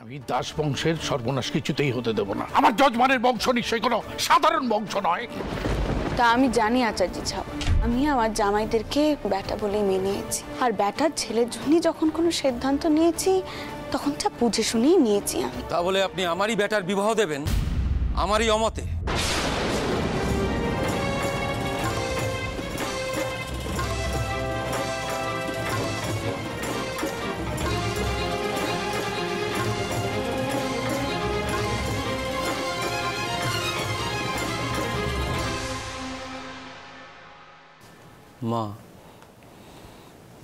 আমি দাস বংশের সর্বনাশ কিছুতেই হতে দেব না। আমার যজমানের বংশ নিশ্চয়ই কোনো সাধারণ বংশ নয়। তা আমি জানি আচার্য সাহেব, আমি আমার জামাইদেরকে বেটা বলেই মেনেছি, আর বেটার ছেলের জন্যই যখন কোনো সিদ্ধান্ত নিয়েছি তখন তা বুঝে শুনেই নিয়েছি আমি। তা বলে আপনি আমারই বেটার বিবাহ দেবেন আমারই অমতে? মা,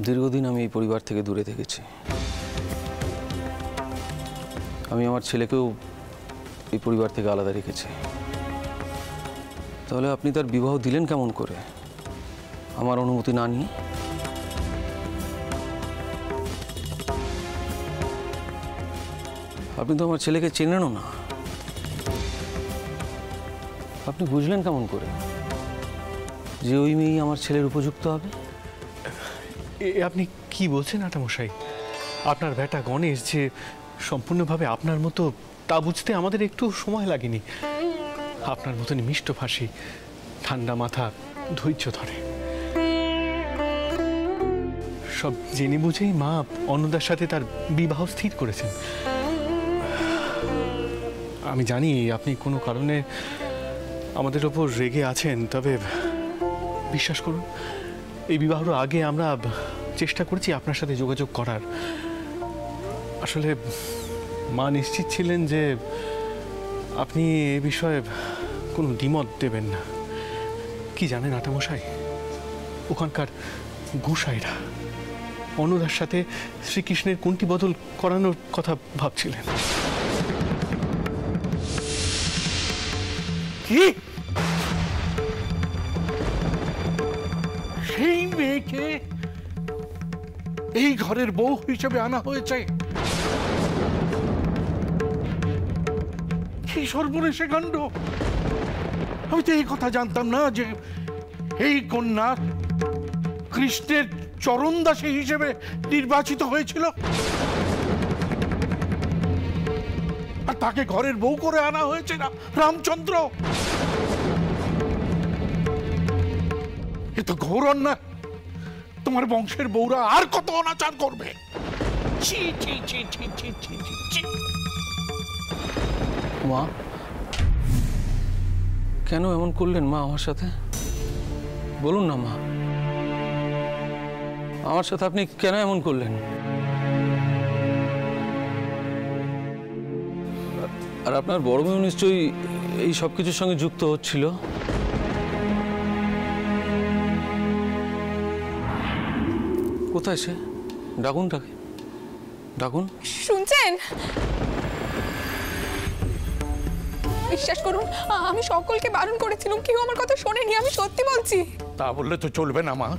দীর্ঘদিন আমি এই পরিবার থেকে দূরে থেকেছি। আমি আমার ছেলেকেও এই পরিবার থেকে আলাদা রেখেছি। তাহলে আপনি তার বিবাহ দিলেন কেমন করে আমার অনুমতি না নিয়ে? আপনি তো আমার ছেলেকে চেনেনও না। আপনি বুঝলেন কেমন করে যে ওই মেয়েই আমার ছেলের উপযুক্ত হবে? আপনি কি বলছেন আটামশাই? আপনার বেটা গণেশ যে সম্পূর্ণভাবে আপনার মতো তা বুঝতে আমাদের একটু সময় লাগেনি। আপনার মতনই মিষ্টভাষী, ঠান্ডা মাথা, ধৈর্য ধরে। সব জেনে বুঝেই মা অন্নদার সাথে তার বিবাহ স্থির করেছেন। আমি জানি আপনি কোনো কারণে আমাদের ওপর রেগে আছেন, তবে বিশ্বাস করুন এই বিবাহর আগে আমরা চেষ্টা করেছি আপনার সাথে যোগাযোগ করার। আসলে মা নিশ্চিত ছিলেন যে আপনি এ বিষয়ে কোনো দ্বিমত দেবেন না। কি জানেন আটামশাই, ওখানকার গোসাইরা অন্নদার সাথে শ্রীকৃষ্ণের কুন্তি বদল করানোর কথা ভাবছিলেন। কি? সেই মেয়েকে এই ঘরের বউ হিসেবে আনা হয়েছে? কি সর্বনেশে কাণ্ড! আমি তো এই কথা জানতাম না যে এই কন্যা কৃষ্ণের চরণদাসী হিসেবে নির্বাচিত হয়েছিল, আর তাকে ঘরের বউ করে আনা হয়েছে না রামচন্দ্র। এ তো ঘোর অন্যায়। তোমার বংশের বউরা আর কত অনাচার করবে! ছি ছি ছি ছি ছি ছি ছি। মা, কেন এমন করলেন মা আমার সাথে? বলুন না মা, আমার সাথে আপনি কেন এমন করলেন? আর আপনার বড় মেয়ে নিশ্চয়ই এই সব কিছুর সঙ্গে যুক্ত হচ্ছিল। কোথায় সে? ডাকুন তাকে, ডাকুন। শুনছেন? বিশ্বাস করুন আমি সকলকে বারণ করেছিলাম, কেউ আমার কথা শোনেনি, আমি সত্যি বলছি। তা বললে তো চলবে না মা।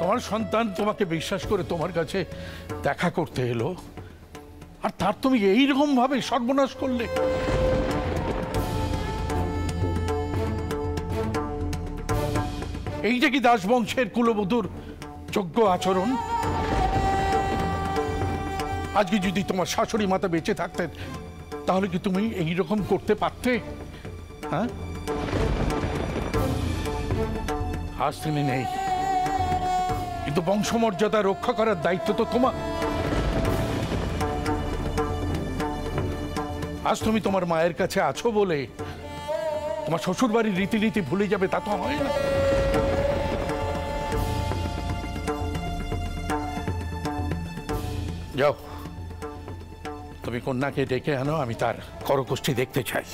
তোমার সন্তান তোমাকে বিশ্বাস করে তোমার কাছে দেখা করতে এলো, আর তার তুমি এইরকম ভাবে সর্বনাশ করলে। এইটা কি দাস বংশের কুলবধূর যোগ্য আচরণ? আজকে যদি তোমার শাশুড়ি মাতা বেঁচে থাকতেন তাহলে কি তুমি এইরকম করতে পারতে? হ্যাঁ, আজ তিনি নেই, কিন্তু বংশমর্যাদা রক্ষা করার দায়িত্ব তো তোমার। আজ তুমি তোমার মায়ের কাছে আছো বলে তোমার শ্বশুর বাড়ির রীতিনীতি ভুলে যাবে তা তো হয় না। যাও, তুমি কন্যাকে ডেকে আনো, আমি তার করকুষ্টি দেখতে চাই।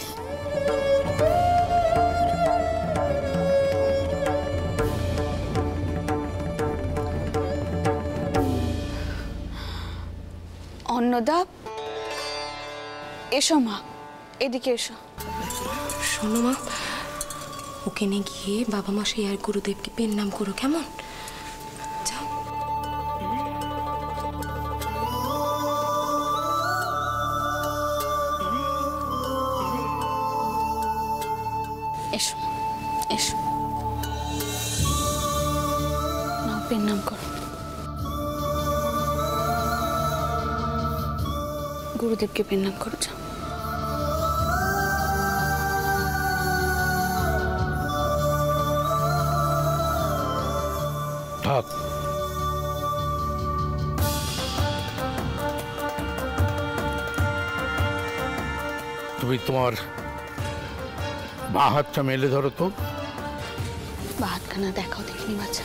অন্নদা, এসো মা, এদিকে এসো। শোনো মা, ওখানে গিয়ে বাবা মশাই আর গুরুদেবকে পেন নাম করো, কেমন? যাও। এসো এসো, নাও পেন নাম করো। গুরুদেবকে প্রণাম করো যাও। থাক, তুমি তোমার বাঁ হাতটা মেলে ধরো তো। বা হাতখানা দেখাও দেখিনি বাচ্চা।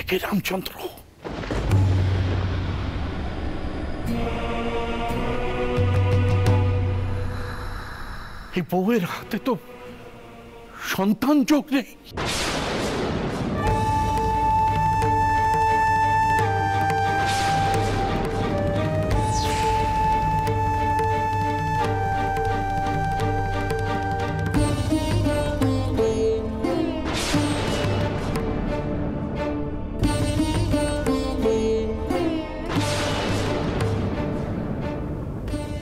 একে রামচন্দ্র, এই বউয়ের হাতে তো সন্তান যোগ নেই।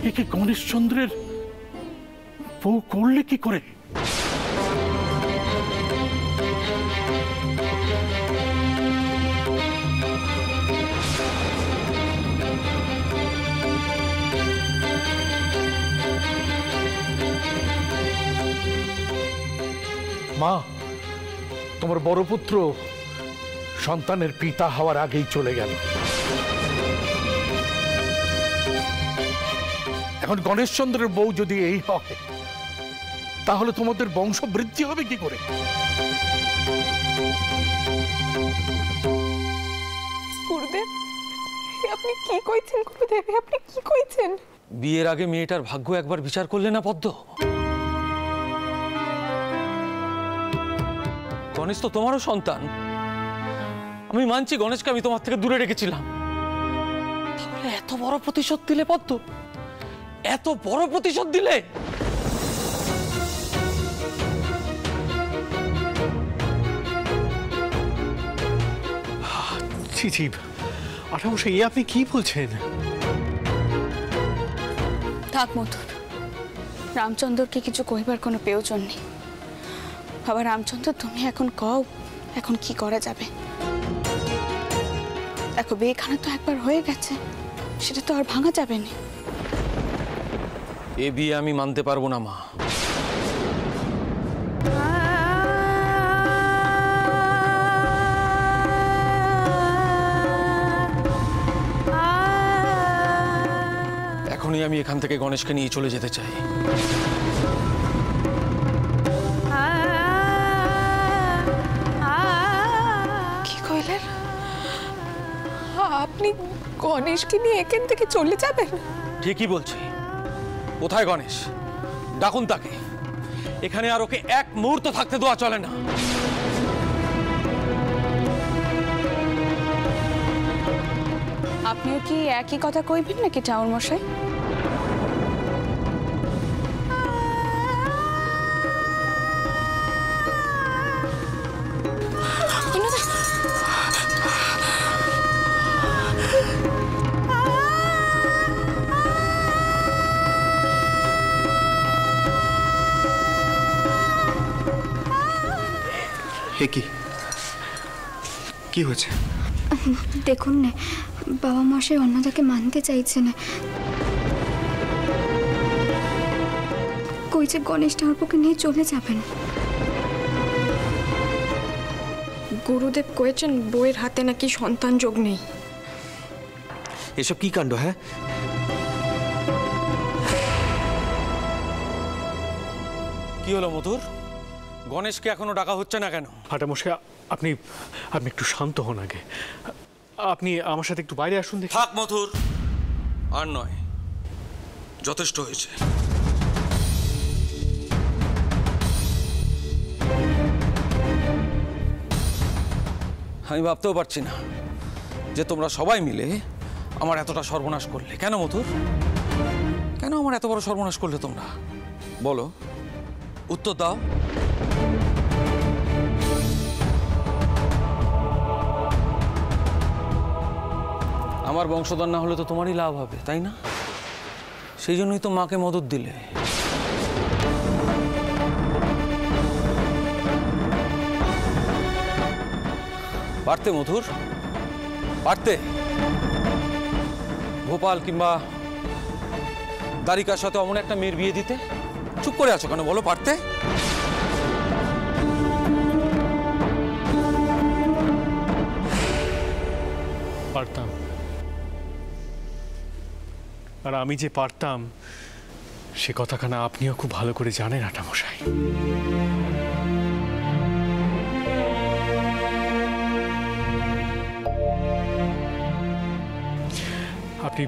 একে গণেশচন্দ্রের বউ করলে কি করে? মা, তোমার বড় পুত্র সন্তানের পিতা হওয়ার আগেই চলে গেল। এখন গণেশচন্দ্রের বউ যদি এই হয়, তাহলে তোমাদের বংশ বৃদ্ধি হবে কি করে? গুরুদেব, আপনি কি কইছেন? গুরুদেব, আপনি কি কইছেন? বিয়ের আগে মেয়েটার ভাগ্য একবার বিচার করলে না পদ্ম? গণেশ তো তোমারও সন্তান। আমি মানছি গণেশকে আমি তোমার থেকে দূরে রেখেছিলাম, তাহলে এত বড় প্রতিশোধ দিলে পদ্ম? এত বড় প্রতিশোধ দিলে? ছি ছি, আঠামশাই, আপনি কি বলছেন? থাক মধুর, রামচন্দ্রকে কিছু কইবার কোনো প্রয়োজন নেই। বাবা রামচন্দ্র, তুমি এখন কও এখন কি করা যাবে? দেখো, বিয়েখানা তো একবার হয়ে গেছে, সেটা তো আর ভাঙা যাবে না। এ বিয়ে আমি মানতে পারবো না মা। এখনই আমি এখান থেকে গণেশকে নিয়ে চলে যেতে চাই। কি কইলেন? আপনি গণেশকে নিয়ে এখান থেকে চলে যাবেন? ঠিকই বলছি। কোথায় গণেশ? ডাকুন তাকে। এখানে আর ওকে এক মুহূর্ত থাকতে দেওয়া চলে না। আপনিও কি একই কথা কইবেন নাকি ঠাকুর মশাই? কি হয়েছে? দেখুন না, বাবা মশাই অন্নদাকে মানতে চাইছে না। কইছে গণেশ ঠাকুরকে নিয়ে চলে যাবেন। গুরুদেব কয়েছেন বউয়ের হাতে নাকি সন্তান যোগ নেই। এসব কি কাণ্ড? হ্যাঁ, কি হলো মধুর? গণেশকে এখনো ডাকা হচ্ছে না কেন? আঠামশাই, আপনি আপনি একটু শান্ত হন আগে। আপনি আমার সাথে একটু বাইরে আসুন দেখি। থাক মধুর, আর নয়, যথেষ্ট হয়েছে। আমি ভাবতেও পারছি না যে তোমরা সবাই মিলে আমার এতটা সর্বনাশ করলে। কেন মথুর, কেন আমার এত বড় সর্বনাশ করলে তোমরা? বলো, উত্তর দাও। আমার বংশধর না হলে তো তোমারই লাভ হবে, তাই না? সেই জন্যই তো মাকে মদত দিলে। পারতে মধুর, পারতে। ভোপাল কিংবা দ্বারিকার সাথে অমন একটা মেয়ের বিয়ে দিতে। চুপ করে আছো কেন বলো? পারতে। পারতাম, আর আমি যে পারতাম সে কথাখানা আপনিও খুব ভালো করে জানেন আটামশাই। আপনি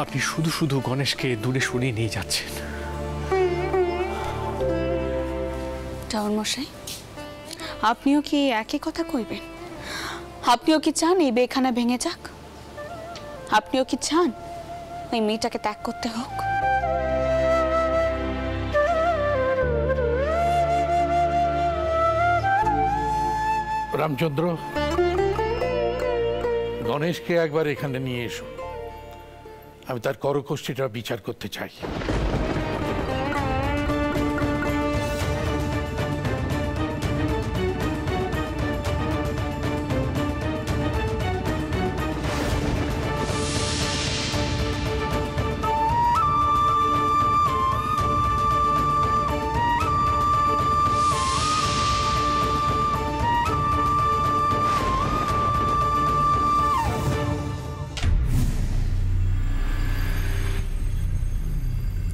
আপনি শুধু শুধু গণেশকে দূরে সরিয়ে নিয়ে যাচ্ছেন। টাউন মশাই, আপনিও কি একই কথা কইবেন? আপনিও কি চান এই বেখানা ভেঙে যাক? আপনিও কি চান ওই মেয়েটাকে ত্যাগ করতে হোক? রামচন্দ্র, গণেশকে একবার এখানে নিয়ে এসো। আমি তার করকষ্টিটা বিচার করতে চাই।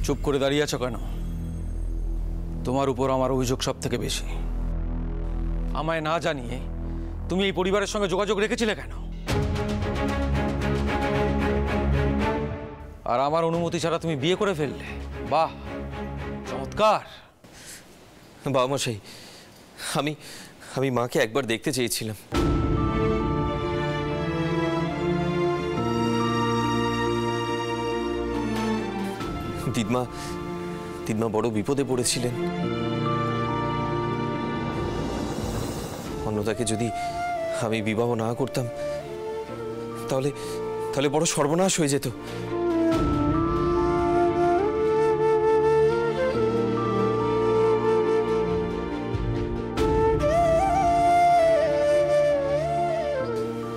চুপ করে দাঁড়িয়ে আছো কেন? তোমার উপর আমার অভিযোগ সব থেকে বেশি। আমায় না জানিয়ে তুমি এই পরিবারের সঙ্গে যোগাযোগ রেখেছিলে কেন? আর আমার অনুমতি ছাড়া তুমি বিয়ে করে ফেললে। বাহ, চমৎকার। বাবা মশাই, আমি মাকে একবার দেখতে চেয়েছিলাম। দিদমা বড় বিপদে পড়েছিলেন। অন্যতাকে যদি আমি বিবাহ না করতাম তাহলে বড় সর্বনাশ হয়ে যেত।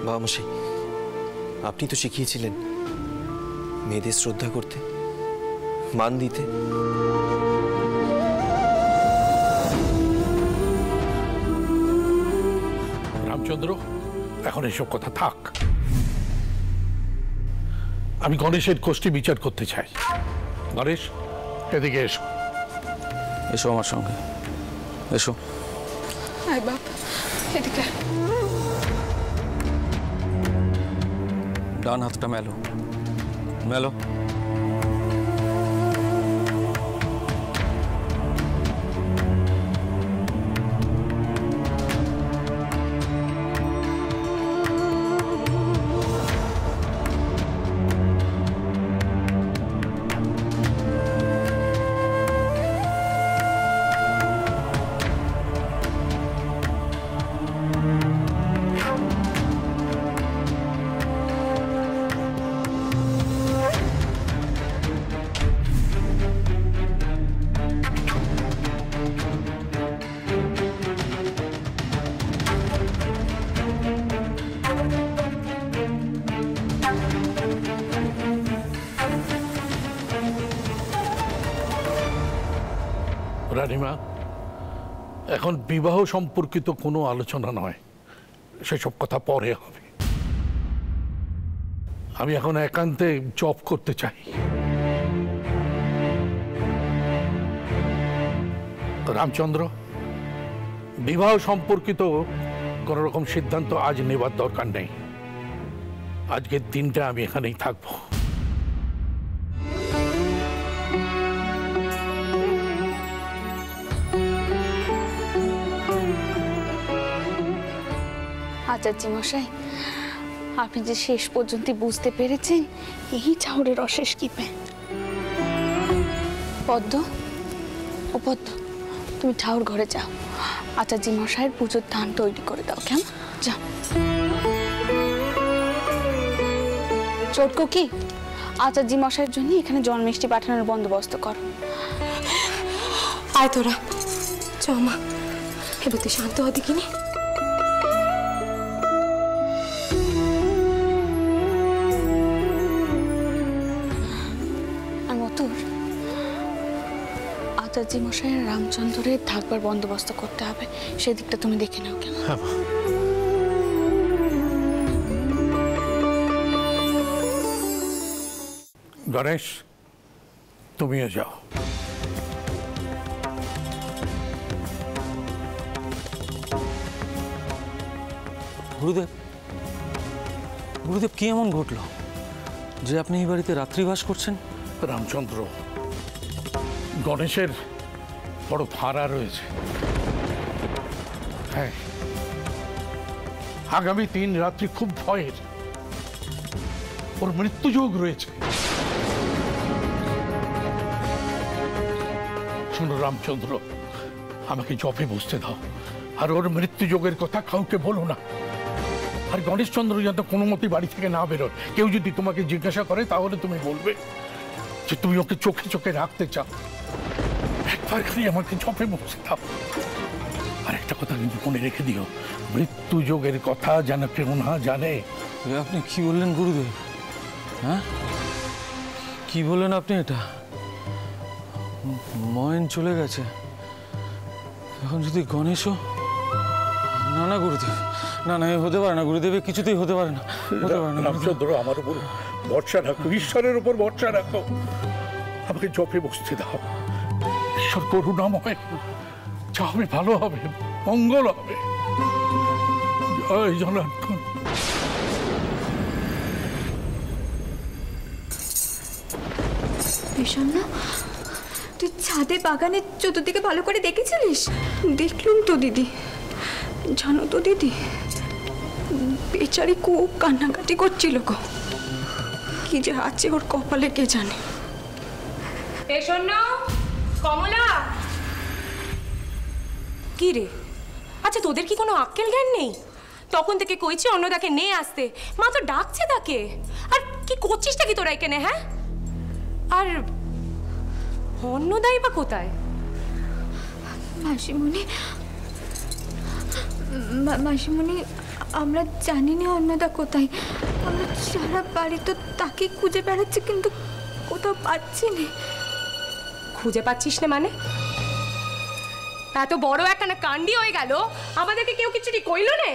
বাবা মশাই, আপনি তো শিখিয়েছিলেন মেয়েদের শ্রদ্ধা করতে, মান দিতে। রামচন্দ্র, এখন এসব কথা থাক। আমি গণেশের কোষ্ঠী বিচার করতে চাই। গণেশ, এদিকে এসো। এসো আমার সঙ্গে, এসো। আয় বাপ, এদিকে। ডান হাতটা মেলো, মেলো। রানীমা, এখন বিবাহ সম্পর্কিত কোনো আলোচনা নয়, সেসব কথা পরে হবে। আমি এখন একান্তে জব করতে চাই। রামচন্দ্র, বিবাহ সম্পর্কিত কোন রকম সিদ্ধান্ত আজ নেবার দরকার নেই। আজকের দিনটা আমি এখানেই থাকবো। আচার্য মশাই, আপনি যে শেষ পর্যন্ত বুঝতে পেরেছেন এই ঠাউরের অশেষ কৃপে। পদ্ম, ও পদ্ম, তুমি ঠাউর ঘরে যাও, আচার্য মশাইয়ের পুজোর ধান তৈরি করে দাও, কেমন? যাও। চটকো কি, আচার্য মশাইয়ের জন্য এখানে জল মিষ্টি পাঠানোর বন্দোবস্ত করো। আয় তোরা, চ মা, এবার তুই শান্ত হতে কিনে। আর মতুর, আচার্য মশাইয়ের রামচন্দ্রের থাকবার বন্দোবস্ত করতে হবে, সেদিকটা তুমি দেখে নাও, কেমন? হ্যাঁ। গণেশ, তুমিও যাও। গুরুদেব, গুরুদেব কি এমন ঘটলো যে আপনি এই বাড়িতে রাত্রিবাস করছেন? রামচন্দ্র, গণেশের বড় ভাড়া রয়েছে। হ্যাঁ, আগামী 3 রাত্রি খুব ভয়ের, ওর মৃত্যুযোগ রয়েছে। শোনো রামচন্দ্র, আমাকে জপে বসতে দাও, আর ওর মৃত্যুযোগের কথা কাউকে বলো না। আর গণেশচন্দ্র যাতে কোনো মতে বাড়ি থেকে না বেরোয়। কেউ যদি তোমাকে জিজ্ঞাসা করে তাহলে তুমি বলবে যে তুমি ওকে চোখে চোখে রাখতে চাও। একবার খালি আমাকে জপে বসতে দাও। আর একটা কথা কিন্তু মনে রেখে দিও, মৃত্যুযোগের কথা যেন কেউ না জানে। আপনি কি বললেন গুরুদেব? হ্যাঁ, কি বললেন আপনি? এটা ময়ন চলে গেছে, এখন যদি গণেশও... না না গুরুদেব, না না, হতে পারে না গুরুদেব, কিছুতেই হতে পারে না, হতে পারে না। রামচন্দ্র, আমার উপর ভরসা রাখো, ঈশ্বরের উপর ভরসা রাখো। আমাকে জপে বসতে দাও। ঈশ্বর করুণাময়, যা হবে ভালো হবে, মঙ্গল হবে। জয় জনার্দন। বিষণ্ণ, তুই ছাদে বাগানের চতুর্দিকে ভালো করে দেখেছিলিস? দেখলুম তো দিদি, জানো তো দিদি, বেচারি খুব কান্নাকাটি করছিল গো। কি যে আছে ওর কপালে কে জানে। কমলা, কি রে? আচ্ছা, তোদের কি কোনো আক্কেল জ্ঞান নেই? তখন থেকে কইছি অন্নদাকে নিয়ে আসতে, মা তো ডাকছে তাকে। আর কি করছিসটা কি তোরা এখানে? হ্যাঁ, আর অন্নদাই বা কোথায়? মাসিমণি, মাসিমণি, আমরা জানি না অন্নদা কোথায়। আমরা সারা বাড়ি তো তাকে খুঁজে বেড়াচ্ছি, কিন্তু কোথাও পাচ্ছি না। খুঁজে পাচ্ছিস না মানে? এত বড় একটা কাণ্ডি হয়ে গেল, আমাদেরকে কেউ কিছুটি কইল না?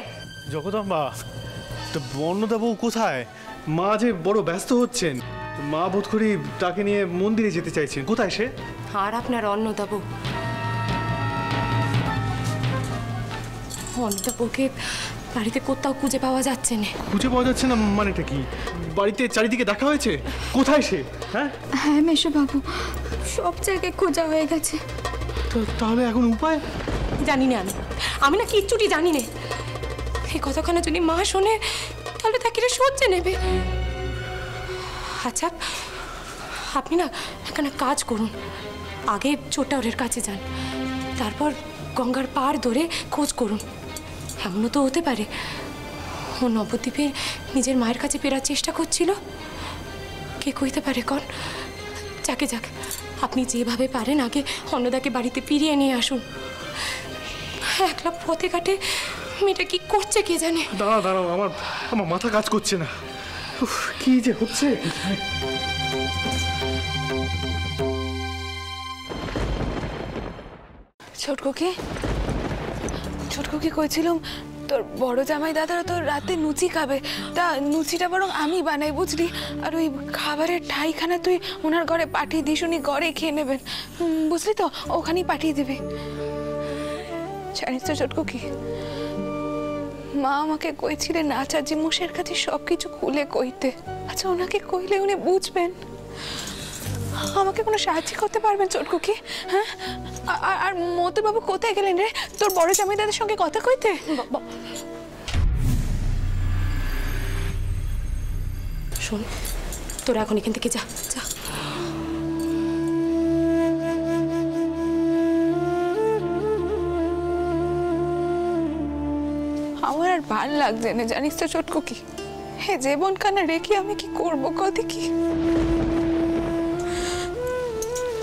জগদম্বা, তো অন্নদাবাবু কোথায়? মা যে বড় ব্যস্ত হচ্ছেন, মা বোধ করি তাকে নিয়ে মন্দিরে যেতে চাইছেন। কোথায় সে? আর আপনার অন্নদাবাবু, অন্নদাবাবুকে বাড়িতে কোথাও খুঁজে পাওয়া যাচ্ছে না। খুঁজে পাওয়া যাচ্ছে না মানেটা কি? বাড়িতে চারিদিকে দেখা হয়েছে, কোথায় সে? হ্যাঁ হ্যাঁ মেশোবাবু, সব জায়গায় খোঁজা হয়ে গেছে। তাহলে এখন উপায় জানি না, আমি না কিচ্ছুটি জানি না। এই কথাখানা যদি মা শোনে তাহলে তাকে সহ্যে নেবে। আচ্ছা, আপনি না এখানে কাজ করুন, আগে চোটাওরের কাছে যান, তারপর গঙ্গার পাড় ধরে খোঁজ করুন। এমনও তো হতে পারে ও নবদ্বীপের নিজের মায়ের কাছে ফেরার চেষ্টা করছিল, কে কইতে পারে কন? যাকে যাক, আপনি যেভাবে পারেন আগে অন্নদাকে বাড়িতে ফিরিয়ে নিয়ে আসুন। একলা পথে ঘাটে মেয়েটা কি করছে কে জানে। দাঁড়াও দাঁড়াও, আমার মাথা কাজ করছে না, কি যে হচ্ছে। ছোটকুকে কইছিলাম তোর বড় জামাই দাদারা তো রাতে লুচি খাবে, তা লুচিটা বরং আমি বানাই, বুঝলি? আর ওই খাবারের ঠাইখানা তুই ওনার ঘরে পাঠিয়ে দিস, উনি ঘরে খেয়ে নেবেন, বুঝলি তো? ওখানেই পাঠিয়ে দিবি। জানিস তো ছোটকুকি, মা আমাকে কইছিলেন আচার্য মশাইয়ের কাছে সবকিছু খুলে কইতে। আচ্ছা, ওনাকে কইলে উনি বুঝবেন, আমাকে কোনো সাহায্য করতে পারবেন ছোটকুকি? হ্যাঁ, আর মতুর বাবু কোথায় গেলেন রে? তোর বড় জামাই দাদার সঙ্গে কথা কইতে? শোন, তোরা এখন এখান থেকে যা যা। আমার আর ভাল লাগছে না, জানিস তো চটকু কি, হে জীবন কানা রেখে আমি কি করবো কদি কি।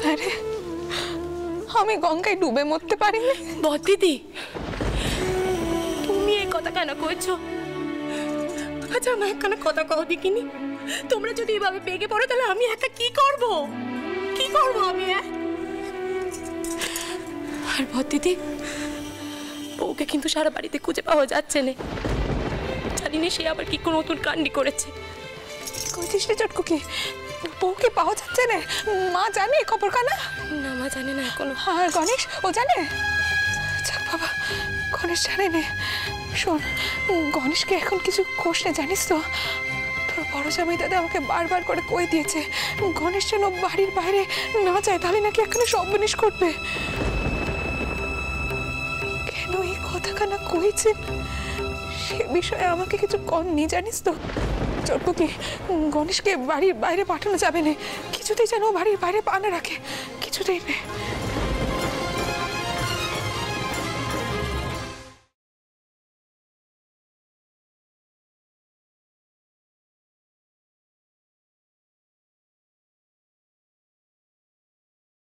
আরে আমি গঙ্গায় ডুবে মরতে পারিনি। দিদি, তুমি এই কথা কেন কইছো? আচ্ছা আমার একখানা কথা কও দেখিনি, তোমরা যদি এভাবে বেগে পড়ো তাহলে আমি একা কি করব? কি করব আমি? আর দিদি, বউকে কিন্তু সারা বাড়িতে খুঁজে পাওয়া যাচ্ছে না, জানি না সে আবার কি কোনো নতুন কাণ্ডি করেছে। কইছিস রে চটকু কি, বউকে পাওয়া যাচ্ছে না? মা জানে খবর কানা? না মা জানে না এখনো। আর গণেশ ও জানে? যাক বাবা, গণেশ জানে না। শোন, গণেশকে এখন কিছু কোষ না, জানিস তো তোর বড় জামাই দাদা আমাকে বারবার করে কই দিয়েছে গণেশ যেন বাড়ির বাইরে না যায়, তাহলে নাকি এখানে সর্বনাশ করবে। কেন এই কথা কানা কইছেন সে বিষয়ে আমাকে কিছু কননি, জানিস তো চটকু কি, গণেশকে বাড়ির বাইরে পাঠানো যাবে না, কিছুতেই যেন বাড়ির বাইরে পা না রাখে, কিছুতেই না।